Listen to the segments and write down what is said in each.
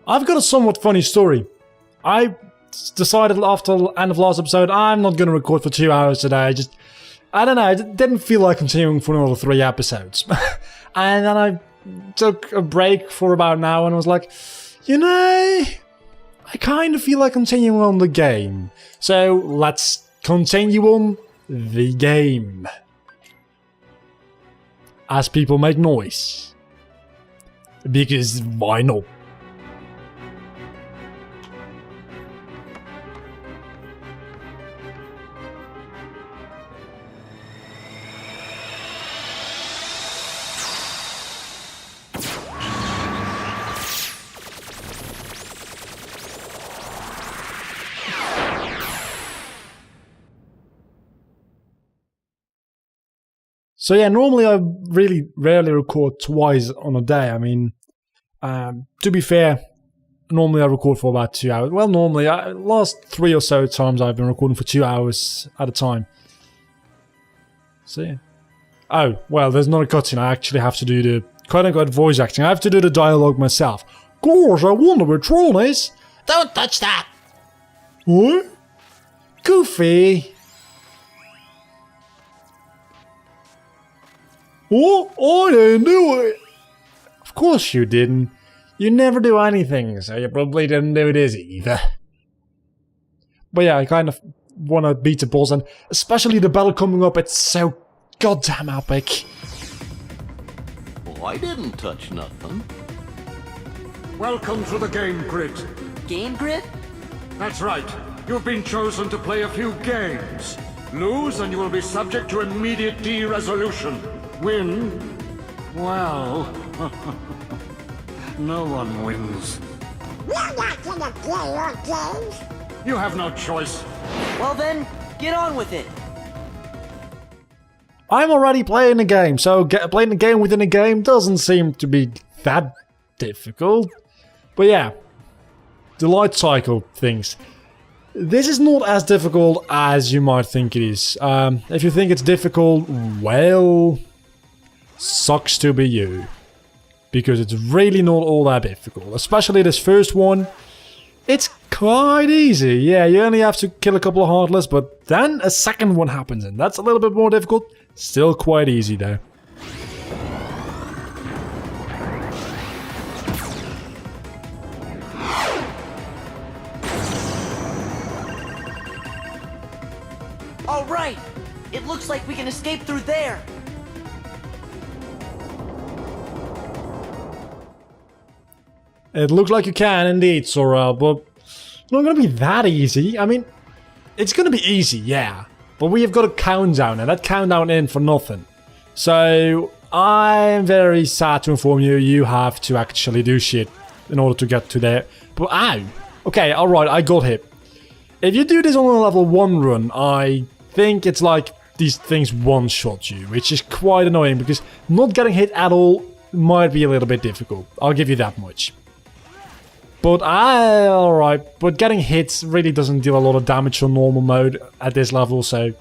I've got a somewhat funny story. I decided after the end of last episode, I'm not going to record for 2 hours today. I don't know, I didn't feel like continuing for another 3 episodes. And then I took a break for about an hour and was like, you know, I kind of feel like continuing on the game. So let's continue on the game. As people make noise. Because why not? So yeah, normally I really rarely record twice on a day. I mean, to be fair, normally I record for about 2 hours. Well, normally, last 3 or so times I've been recording for 2 hours at a time. So yeah. Oh, well, there's not a cutscene. I actually have to do the quote-unquote voice acting. I have to do the dialogue myself. Gosh, I wonder where Tron is. Don't touch that! What? Goofy. Oh, I didn't do it! Of course you didn't. You never do anything, so you probably didn't do this either. But yeah, I kind of want to beat the boss, and especially the battle coming up, it's so goddamn epic. Oh, I didn't touch nothing. Welcome to the Game Grid. Game Grid? That's right. You've been chosen to play a few games. Lose and you will be subject to immediate de-resolution. Win? Well... no one wins. We're not gonna play your games. You have no choice. Well then, get on with it. I'm already playing the game, so playing the game within a game doesn't seem to be that difficult. But yeah, the light cycle things. This is not as difficult as you might think it is. If you think it's difficult, well, sucks to be you. Because it's really not all that difficult. Especially this first one. It's quite easy. Yeah, you only have to kill a couple of Heartless, but then a second one happens, and that's a little bit more difficult. Still quite easy though. All right, it looks like we can escape through there. It looks like you can indeed, Sora, but it's not gonna be that easy. I mean, it's gonna be easy, yeah. But we have got a countdown, and that countdown ain't for nothing. So, I'm very sad to inform you, you have to actually do shit in order to get to there. But ow! Okay, alright, I got hit. If you do this on a level 1 run, I think it's like these things one-shot you, which is quite annoying, because not getting hit at all might be a little bit difficult. I'll give you that much. But alright, but getting hit really doesn't deal a lot of damage on normal mode at this level, so...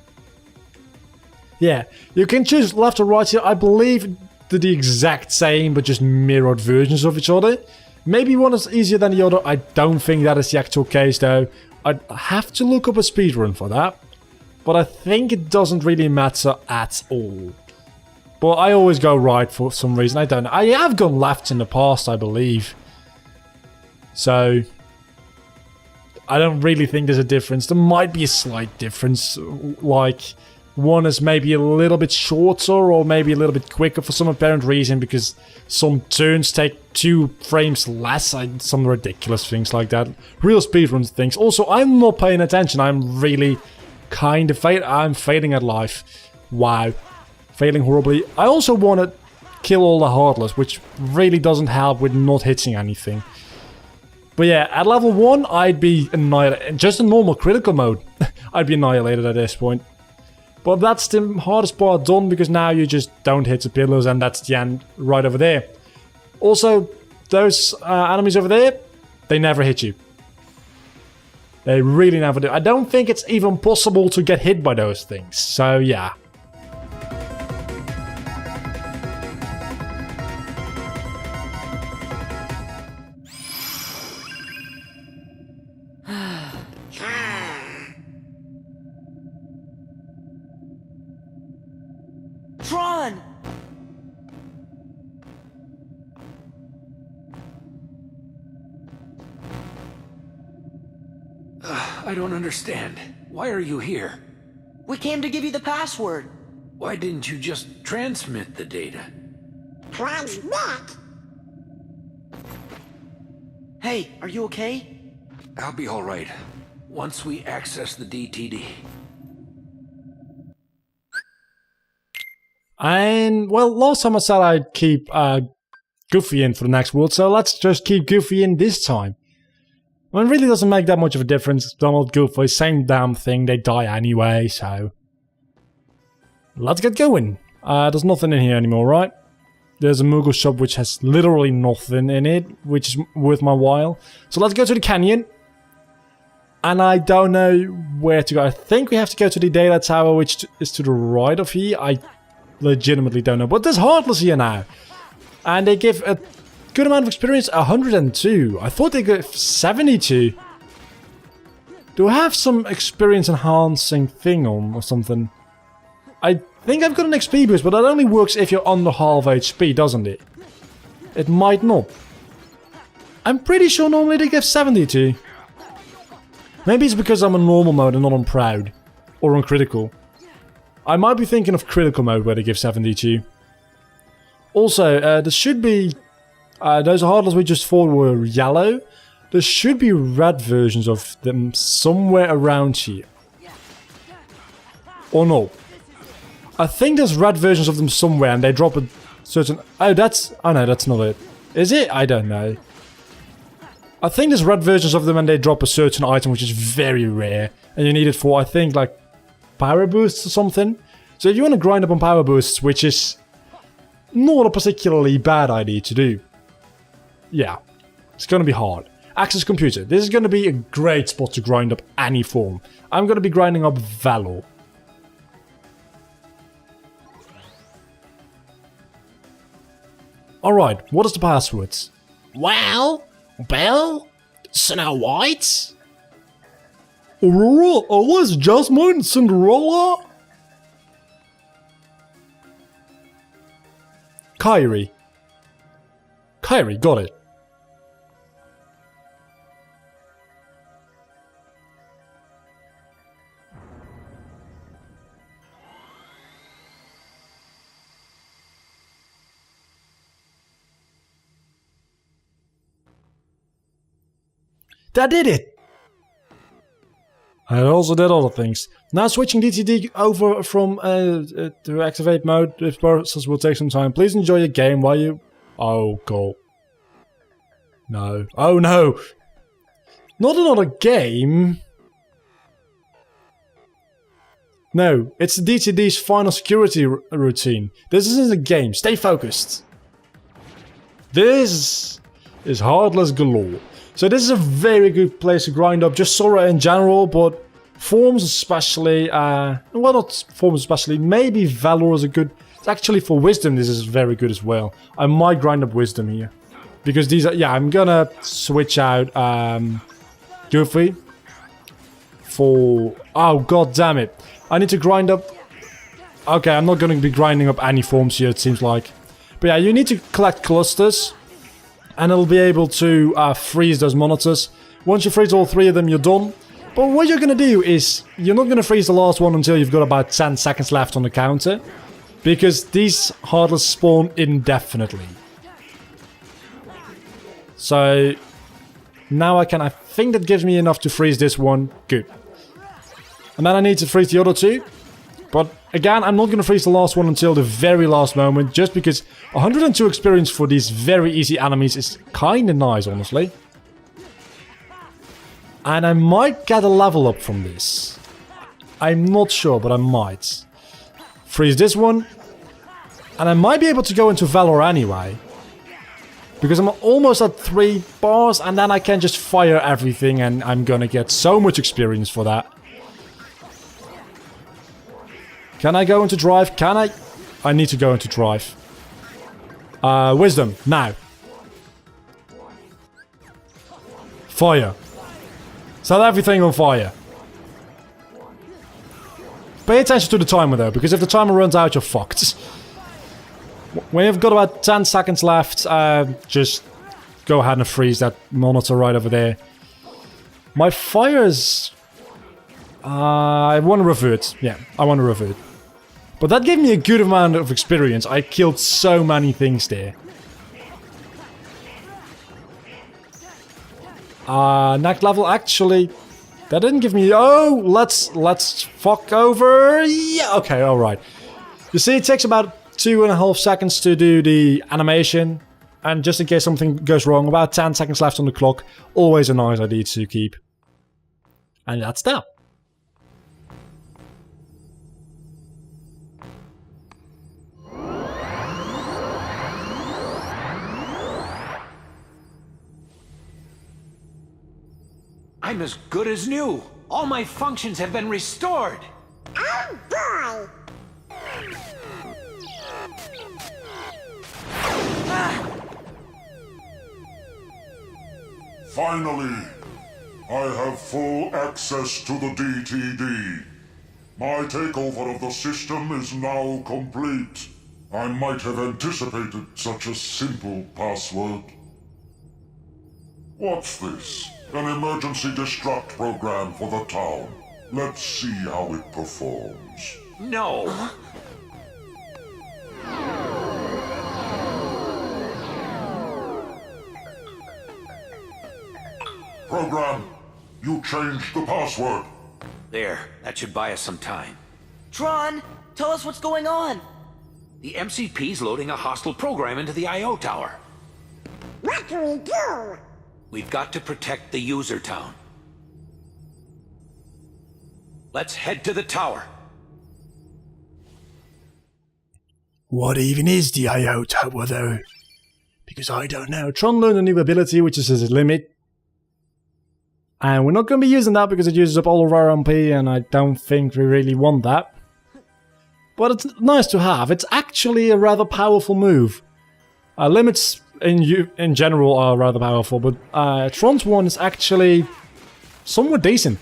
yeah, you can choose left or right here. I believe they're the exact same, but just mirrored versions of each other. Maybe one is easier than the other. I don't think that is the actual case, though. I'd have to look up a speedrun for that. But I think it doesn't really matter at all. But I always go right for some reason. I don't know. I have gone left in the past, I believe. So, I don't really think there's a difference. There might be a slight difference, like one is maybe a little bit shorter or maybe a little bit quicker for some apparent reason, because some turns take 2 frames less, some ridiculous things like that. Real speedrun things. Also, I'm not paying attention. I'm really kind of I'm failing at life. Wow. Failing horribly. I also want to kill all the Heartless, which really doesn't help with not hitting anything. But yeah, at level 1, I'd be annihilated. Just in normal critical mode, I'd be annihilated at this point. But that's the hardest part done, because now you just don't hit the pillars, and that's the end right over there. Also, those enemies over there, they never hit you. They really never do. I don't think it's even possible to get hit by those things, so yeah. I don't understand. Why are you here? We came to give you the password. Why didn't you just transmit the data? Transmit? Hey, are you okay? I'll be alright once we access the DTD. And, well, last time I said I'd keep Goofy in for the next world, so let's just keep Goofy in this time. Well, it really doesn't make that much of a difference. Donald, Goofy, same damn thing, they die anyway, so... Let's get going. There's nothing in here anymore, right? There's a Moogle shop which has literally nothing in it, which is worth my while. So let's go to the canyon. And I don't know where to go. I think we have to go to the data tower, which is to the right of here. I legitimately don't know. But there's Heartless here now. And they give a good amount of experience, 102. I thought they gave 72. Do I have some experience enhancing thing on or something? I think I've got an XP boost, but that only works if you're under half HP, doesn't it? It might not. I'm pretty sure normally they give 72. Maybe it's because I'm on normal mode and not on proud. Or on critical. I might be thinking of critical mode where they give 72. Also, there should be... those Heartless we just fought were yellow. There should be red versions of them somewhere around here. Or no. I think there's red versions of them somewhere and they drop a certain... Oh, that's... Oh no, that's not it. Is it? I don't know. I think there's red versions of them and they drop a certain item which is very rare. And you need it for, I think, like, power boosts or something. So if you want to grind up on power boosts, which is not a particularly bad idea to do. Yeah, it's going to be hard. Access Computer. This is going to be a great spot to grind up any form. I'm going to be grinding up Valor. Alright, what is the passwords? Well, Belle? Snow White? Aurora, Alice, Jasmine, Cinderella? Kyrie. Kyrie, got it. That did it! I also did other things. Now switching DTD over from to activate mode. This process will take some time. Please enjoy your game while you... Oh, God. No. Oh, no! Not another game! No, it's the DTD's final security routine. This isn't a game. Stay focused. This is Heartless galore. So this is a very good place to grind up just Sora in general, but Forms especially, well not Forms especially, maybe Valor is a good... Actually for Wisdom this is very good as well. I might grind up Wisdom here. Because these are... Yeah, I'm gonna switch out Goofy for... Oh, god damn it. I need to grind up... Okay, I'm not gonna be grinding up any forms here, it seems like. But yeah, you need to collect clusters. And it'll be able to freeze those monitors. Once you freeze all three of them, you're done. But what you're going to do is, you're not going to freeze the last one until you've got about 10 seconds left on the counter. Because these Heartless spawn indefinitely. So, now I think that gives me enough to freeze this one. Good. And then I need to freeze the other two. But again, I'm not going to freeze the last one until the very last moment, just because 102 experience for these very easy enemies is kind of nice, honestly. And I might get a level up from this. I'm not sure, but I might. Freeze this one. And I might be able to go into Valor anyway. Because I'm almost at 3 bars, and then I can just fire everything, and I'm gonna get so much experience for that. Can I go into Drive? Can I? I need to go into Drive. Wisdom, now. Fire. Set everything on fire. Pay attention to the timer though, because if the timer runs out, you're fucked. When you've got about 10 seconds left, just go ahead and freeze that monitor right over there. My fires... I want to revert. Yeah, I want to revert. But that gave me a good amount of experience. I killed so many things there. Next level, actually... That didn't give me... Oh, let's fuck over... Yeah, okay, alright. You see, it takes about 2.5 seconds to do the animation. And just in case something goes wrong, about 10 seconds left on the clock. Always a nice idea to keep. And that's that. I'm as good as new. All my functions have been restored. Oh boy! Finally, I have full access to the DTD. My takeover of the system is now complete. I might have anticipated such a simple password. What's this? An emergency destruct program for the town. Let's see how it performs. No. Program, you changed the password. There, that should buy us some time. Tron, tell us what's going on. The MCP's loading a hostile program into the I.O. tower. What do we do? We've got to protect the user town. Let's head to the tower. What even is the I.O. tower, though? Because I don't know. Tron learned a new ability, which is his limit. And we're not going to be using that because it uses up all of our MP, and I don't think we really want that. But it's nice to have. It's actually a rather powerful move. Limits in general are rather powerful, but Tron's one is actually somewhat decent.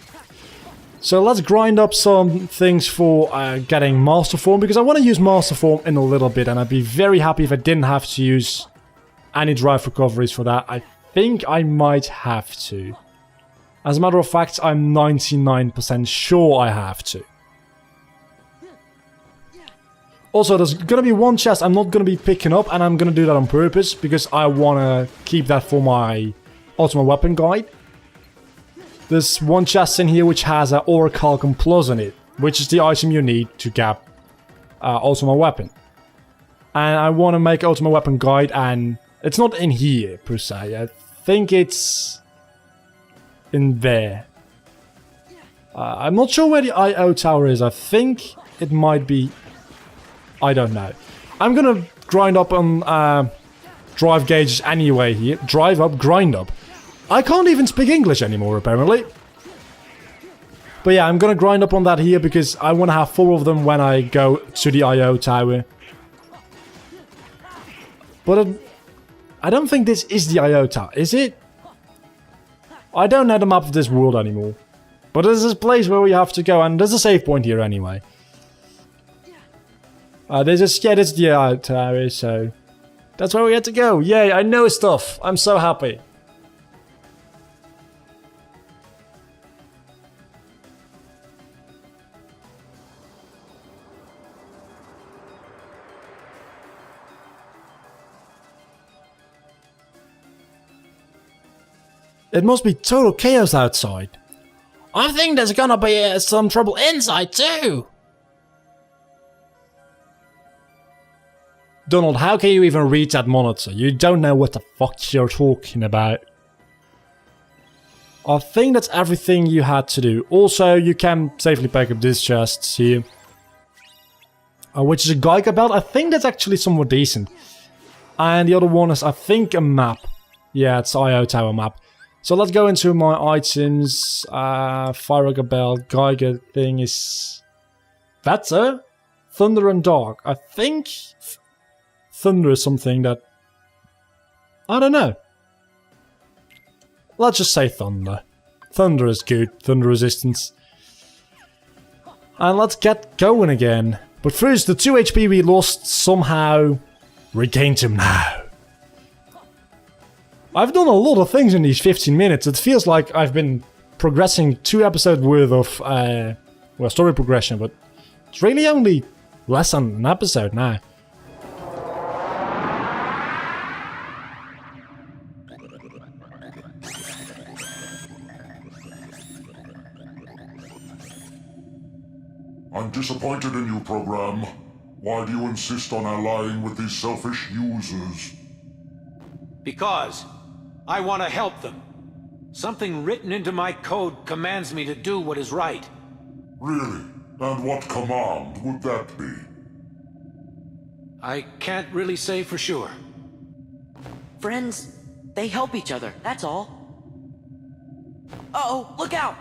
So let's grind up some things for getting Master Form, because I want to use Master Form in a little bit, and I'd be very happy if I didn't have to use any drive recoveries for that. I think I might have to. As a matter of fact, I'm 99% sure I have to. Also, there's going to be one chest I'm not going to be picking up, and I'm going to do that on purpose, because I want to keep that for my Ultimate Weapon Guide. There's one chest in here which has an Orichalcum Plus in it, which is the item you need to get Ultimate Weapon. And I want to make Ultimate Weapon Guide, and it's not in here, per se. I think it's in there. I'm not sure where the I.O. tower is. I think it might be... I don't know. I'm gonna grind up on drive gauges anyway here. Drive up, grind up. I can't even speak English anymore, apparently. But yeah, I'm gonna grind up on that here because I want to have 4 of them when I go to the I.O. tower. But I don't think this is the I.O. tower, is it? I don't know the map of this world anymore. But there's this place where we have to go, and there's a save point here anyway. This is the I.O. tower, so that's where we had to go. Yay, I know stuff. I'm so happy. It must be total chaos outside. I think there's gonna be some trouble inside too. Donald, how can you even read that monitor? You don't know what the fuck you're talking about. I think that's everything you had to do. Also, you can safely pick up this chest here. Which is a Geiger belt. I think that's actually somewhat decent. And the other one is, I think, a map. Yeah, it's the I.O. tower map. So let's go into my items. Fire belt, Geiger thing is better. Thunder and Dark. I think Thunder is something that... I don't know. Let's just say Thunder. Thunder is good. Thunder resistance. And let's get going again. But first, the 2 HP we lost somehow regained them now. I've done a lot of things in these 15 minutes. It feels like I've been progressing 2 episodes worth of well, story progression, but it's really only less than an episode now. I'm disappointed in you, Program. Why do you insist on allying with these selfish users? Because I want to help them. Something written into my code commands me to do what is right. Really? And what command would that be? I can't really say for sure. Friends, they help each other, that's all. Uh-oh, look out!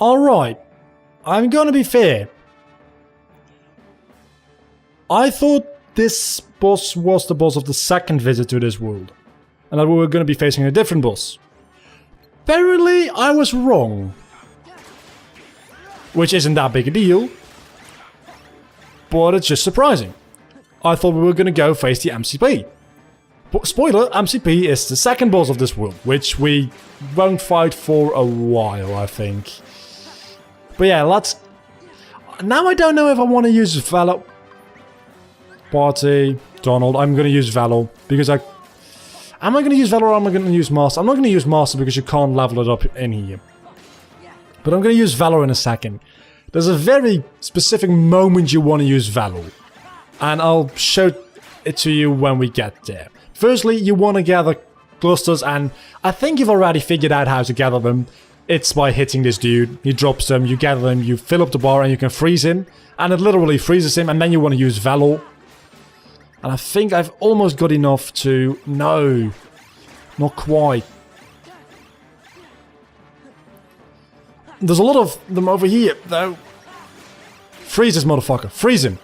Alright, I'm gonna be fair. I thought this boss was the boss of the second visit to this world, and that we were gonna be facing a different boss. Apparently, I was wrong. Which isn't that big a deal, but it's just surprising. I thought we were gonna go face the MCP. But spoiler, MCP is the second boss of this world, which we won't fight for a while, I think. But yeah, let's... Now I don't know if I want to use Valor... Party, Donald, I'm going to use Valor, because I... Am I going to use Valor or am I going to use Master? I'm not going to use Master because you can't level it up in here. But I'm going to use Valor in a second. There's a very specific moment you want to use Valor. And I'll show it to you when we get there. Firstly, you want to gather clusters, and I think you've already figured out how to gather them. It's by hitting this dude. He drops them, you gather them, you fill up the bar, and you can freeze him. And it literally freezes him, and then you want to use Valor. And I think I've almost got enough to... No. Not quite. There's a lot of them over here, though. Freeze this motherfucker. Freeze him.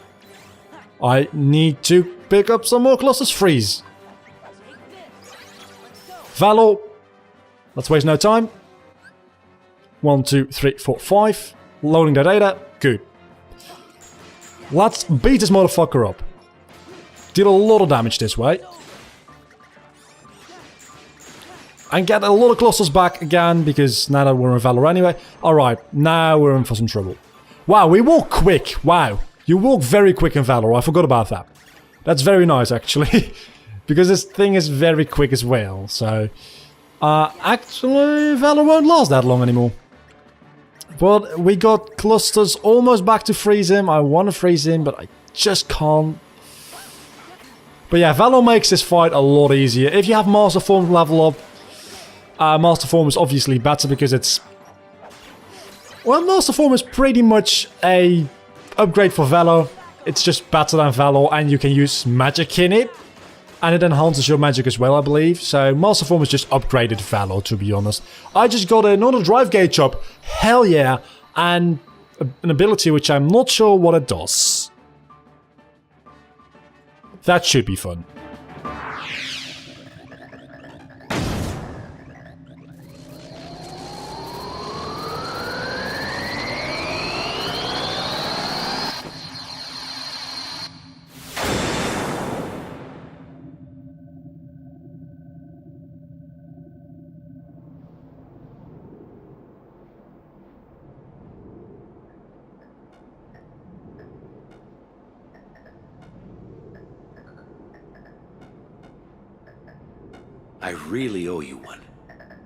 I need to pick up some more clusters. Freeze. Valor. Let's waste no time. 1, 2, 3, 4, 5. Loading the data. Good. Let's beat this motherfucker up. Deal a lot of damage this way. And get a lot of clusters back again, because now that we're in Valor anyway. Alright, now we're in for some trouble. Wow, we walk quick. Wow. You walk very quick in Valor. I forgot about that. That's very nice, actually. Because this thing is very quick as well. So, actually, Valor won't last that long anymore. But we got clusters almost back to freeze him. I want to freeze him, but I just can't. But yeah, Valor makes this fight a lot easier. If you have Master Form level up, Master Form is obviously better because it's... Well, Master Form is pretty much a upgrade for Valor. It's just better than Valor, and you can use magic in it. And it enhances your magic as well, I believe. So Master Form is just upgraded Valor, to be honest. I just got another drive gauge up. Hell yeah. And an ability which I'm not sure what it does. That should be fun. I really owe you one.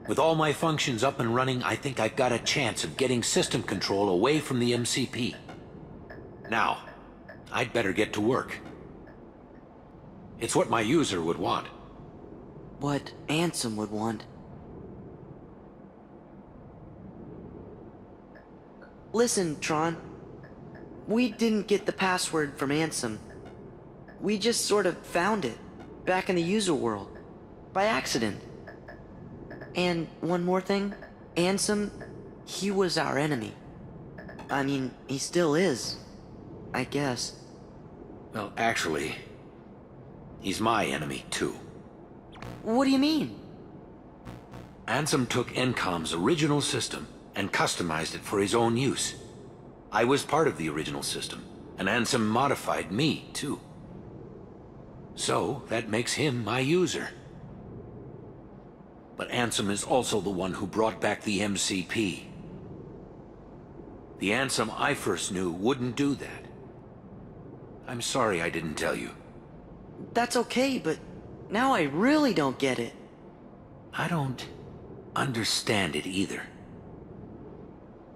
With all my functions up and running, I think I've got a chance of getting system control away from the MCP. Now, I'd better get to work. It's what my user would want. What Ansem would want. Listen, Tron. We didn't get the password from Ansem. We just sort of found it, back in the user world. By accident. And one more thing, Ansem, he was our enemy. I mean, he still is, I guess. Well, actually, he's my enemy, too. What do you mean? Ansem took Encom's original system and customized it for his own use. I was part of the original system, and Ansem modified me, too. So, that makes him my user. But Ansem is also the one who brought back the MCP. The Ansem I first knew wouldn't do that. I'm sorry I didn't tell you. That's okay, but now I really don't get it. I don't understand it either.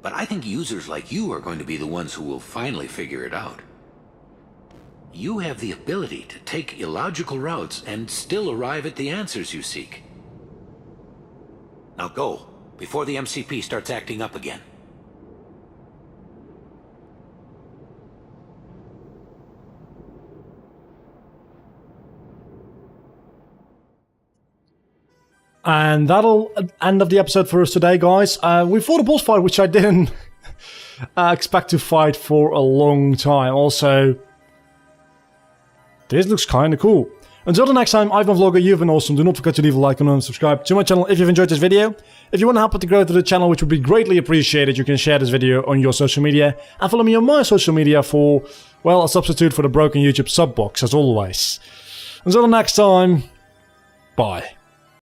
But I think users like you are going to be the ones who will finally figure it out. You have the ability to take illogical routes and still arrive at the answers you seek. Now go, before the MCP starts acting up again. And that'll end of the episode for us today, guys. We fought a boss fight, which I didn't expect to fight for a long time. Also, this looks kind of cool. Until the next time, I've been Vlogger, you've been awesome. Do not forget to leave a like and subscribe to my channel if you've enjoyed this video. If you want to help with the growth of the channel, which would be greatly appreciated, you can share this video on your social media. And follow me on my social media for, well, a substitute for the broken YouTube sub box, as always. Until the next time, bye.